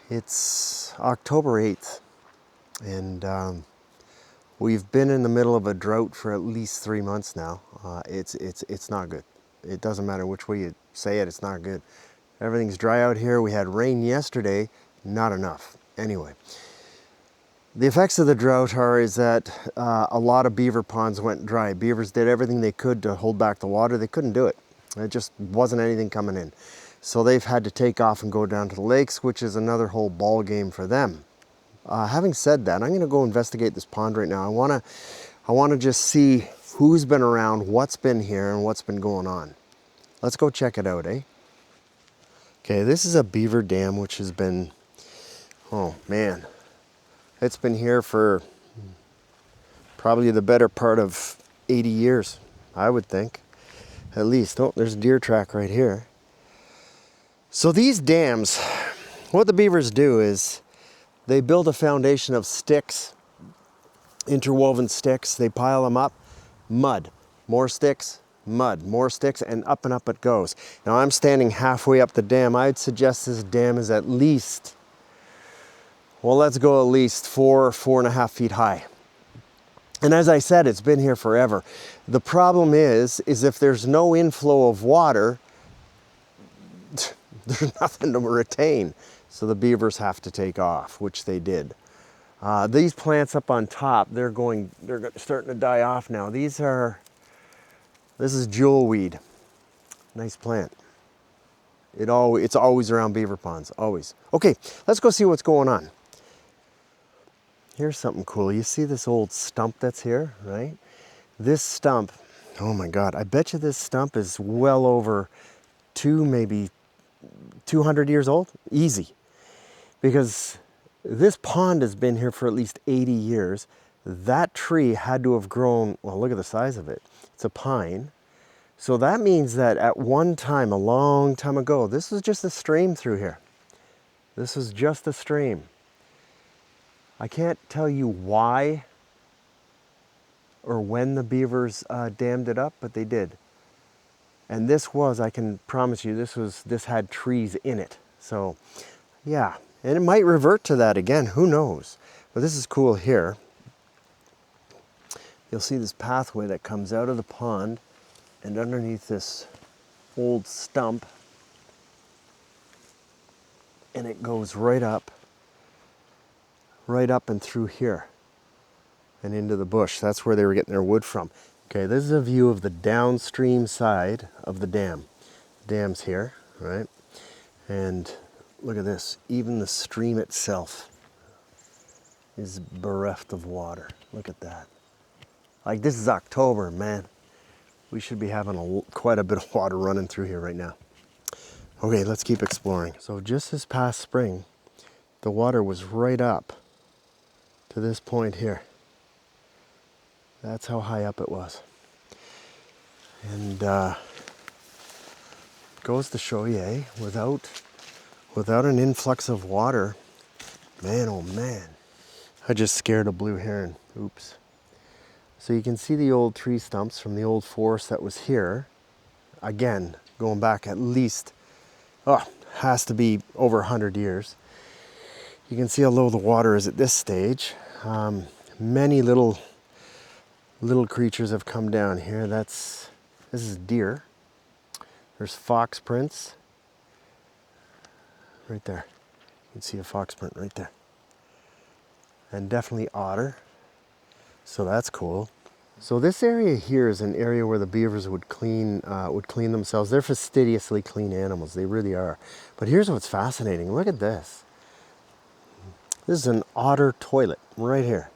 It's October 8th, and we've been in the middle of a drought for at least 3 months now. It's not good. It doesn't matter which way you say it, it's not good. Everything's dry out here. We had rain yesterday, not enough. Anyway, the effects of the drought is that a lot of beaver ponds went dry. Beavers did everything they could to hold back the water. They couldn't do it. It just wasn't anything coming in. So they've had to take off and go down to the lakes, which is another whole ball game for them. Having said that, I'm going to go investigate this pond right now. I want to just see who's been around, what's been here, and what's been going on. Let's go check it out, eh? Okay, this is a beaver dam, which has been, oh man, it's been here for probably the better part of 80 years, I would think, at least. Oh, there's a deer track right here. So these dams, what the beavers do is they build a foundation of sticks, interwoven sticks. They pile them up, mud, more sticks, mud, more sticks, and up it goes. Now I'm standing halfway up the dam. I'd suggest this dam is at least, well, let's go at least 4.5 feet high. And as I said, it's been here forever. The problem is if there's no inflow of water, there's nothing to retain. So the beavers have to take off, which they did. These plants up on top, they're starting to die off now. This is jewelweed. Nice plant. It's always around beaver ponds, always. Okay, let's go see what's going on. Here's something cool. You see this old stump that's here, right? This stump, oh my God, I bet you this stump is well over maybe 200 years old, easy. Because this pond has been here for at least 80 years. That tree had to have grown, well, look at the size of it. It's a pine. So that means that at one time, a long time ago, this was just a stream through here. This was just a stream. I can't tell you why or when the beavers dammed it up, but they did. And this was, I can promise you, this had trees in it. So yeah, and it might revert to that again, who knows? But this is cool here. You'll see this pathway that comes out of the pond and underneath this old stump, and it goes right up and through here and into the bush. That's where they were getting their wood from. Okay, this is a view of the downstream side of the dam. The dam's here, right? And look at this, even the stream itself is bereft of water. Look at that. Like, this is October, man. We should be having quite a bit of water running through here right now. Okay, let's keep exploring. So just this past spring, the water was right up to this point here. That's how high up it was. And goes to show you, eh? Without an influx of water, man, oh man. I just scared a blue heron. Oops. So you can see the old tree stumps from the old forest that was here. Again, going back at least, has to be over 100 years. You can see how low the water is at this stage. Many little creatures have come down here. This is deer. There's fox prints right there. You can see a fox print right there. And definitely otter. So that's cool. So this area here is an area where the beavers would clean themselves. They're fastidiously clean animals. They really are. But here's what's fascinating. Look at this. This is an otter toilet right here.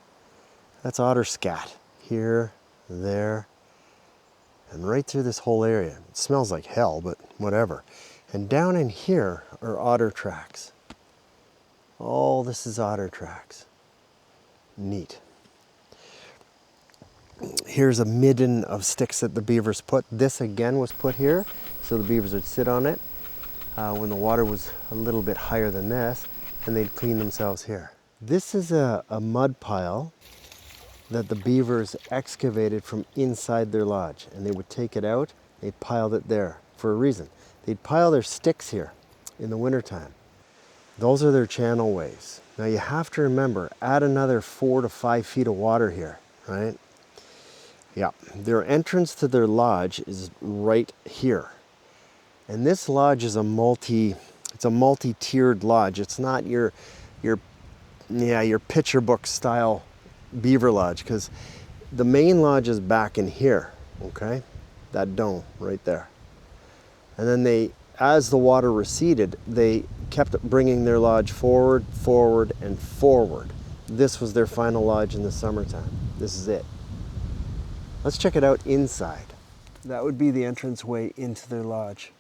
That's otter scat. Here, there, and right through this whole area. It smells like hell, but whatever. And down in here are otter tracks. All this is otter tracks. Neat. Here's a midden of sticks that the beavers put. This again was put here, so the beavers would sit on it when the water was a little bit higher than this, and they'd clean themselves here. This is a mud pile that the beavers excavated from inside their lodge, and they would take it out, they piled it there for a reason. They'd pile their sticks here in the wintertime. Those are their channel ways. Now you have to remember, add another 4 to 5 feet of water here, right? Yeah, their entrance to their lodge is right here. And this lodge is it's a multi-tiered lodge. It's not your picture book style beaver lodge, because the main lodge is back in here, okay? That dome right there. And then as the water receded, they kept bringing their lodge forward, forward, and forward. This was their final lodge in the summertime. This is it. Let's check it out inside. That would be the entranceway into their lodge.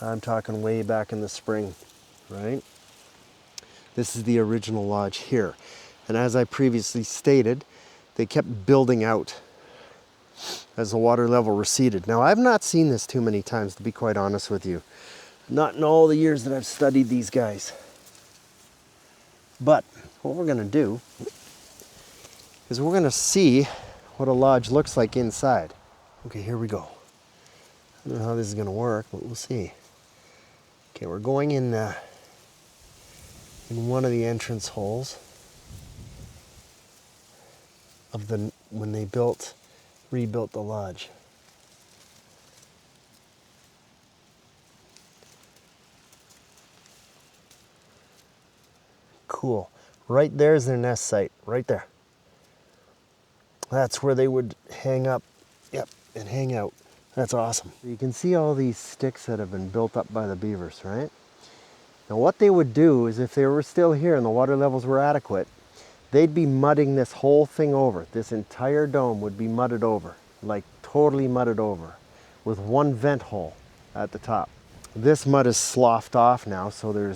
I'm talking way back in the spring, right? This is the original lodge here. And as I previously stated, they kept building out as the water level receded. Now, I've not seen this too many times, to be quite honest with you. Not in all the years that I've studied these guys. But what we're gonna do is we're gonna see what a lodge looks like inside. Okay, here we go. I don't know how this is gonna work, but we'll see. Okay, we're going in one of the entrance holes of when they rebuilt the lodge. Cool. Right there's their nest site, right there. That's where they would hang up, yep, and hang out. That's awesome. You can see all these sticks that have been built up by the beavers, right? Now what they would do is, if they were still here and the water levels were adequate, they'd be mudding this whole thing over. This entire dome would be mudded over, like totally mudded over, with one vent hole at the top. This mud is sloughed off now, so they're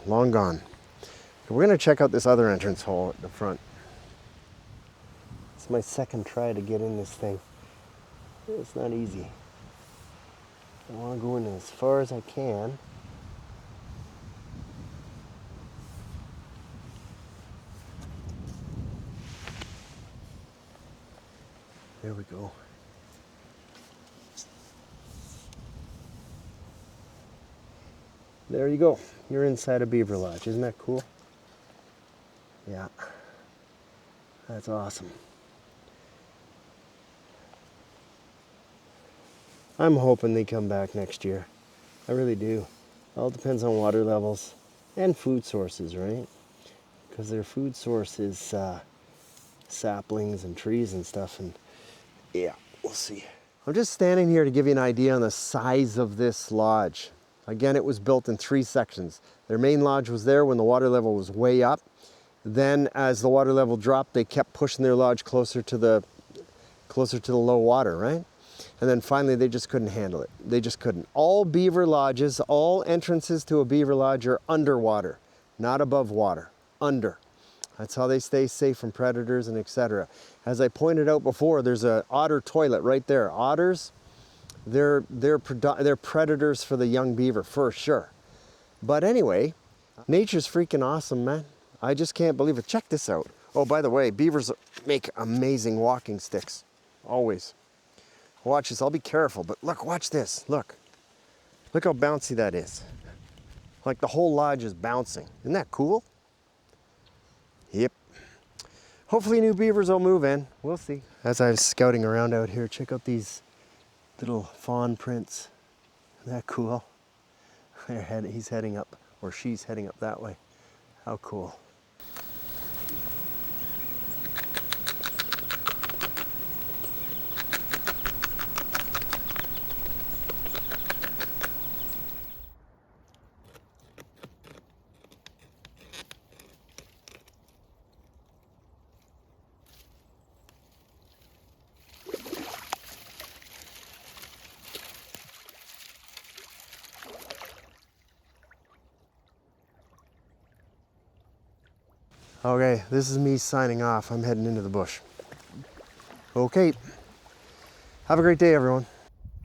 long gone. So we're gonna check out this other entrance hole at the front. It's my second try to get in this thing. It's not easy. I wanna go in as far as I can. There we go. There you go. You're inside a beaver lodge. Isn't that cool? Yeah. That's awesome. I'm hoping they come back next year. I really do. All depends on water levels and food sources, right? Because their food source is saplings and trees and stuff, and yeah, we'll see. I'm just standing here to give you an idea on the size of this lodge. Again, it was built in 3 sections. Their main lodge was there when the water level was way up. Then as the water level dropped, they kept pushing their lodge closer to the low water, right? And then finally they just couldn't handle it. They just couldn't. All beaver lodges, all entrances to a beaver lodge are underwater, not above water, under. That's how they stay safe from predators and etc. As I pointed out before, there's an otter toilet right there. Otters, they're predators for the young beaver for sure. But anyway, nature's freaking awesome, man. I just can't believe it. Check this out. Oh, by the way, beavers make amazing walking sticks, always. Watch this, I'll be careful, but look, watch this, look. Look how bouncy that is. Like the whole lodge is bouncing. Isn't that cool? Yep. Hopefully new beavers will move in. We'll see. As I was scouting around out here, check out these little fawn prints. Isn't that cool? He's heading up, or she's heading up that way. How cool. Okay, this is me signing off. I'm heading into the bush. Okay. Have a great day, everyone.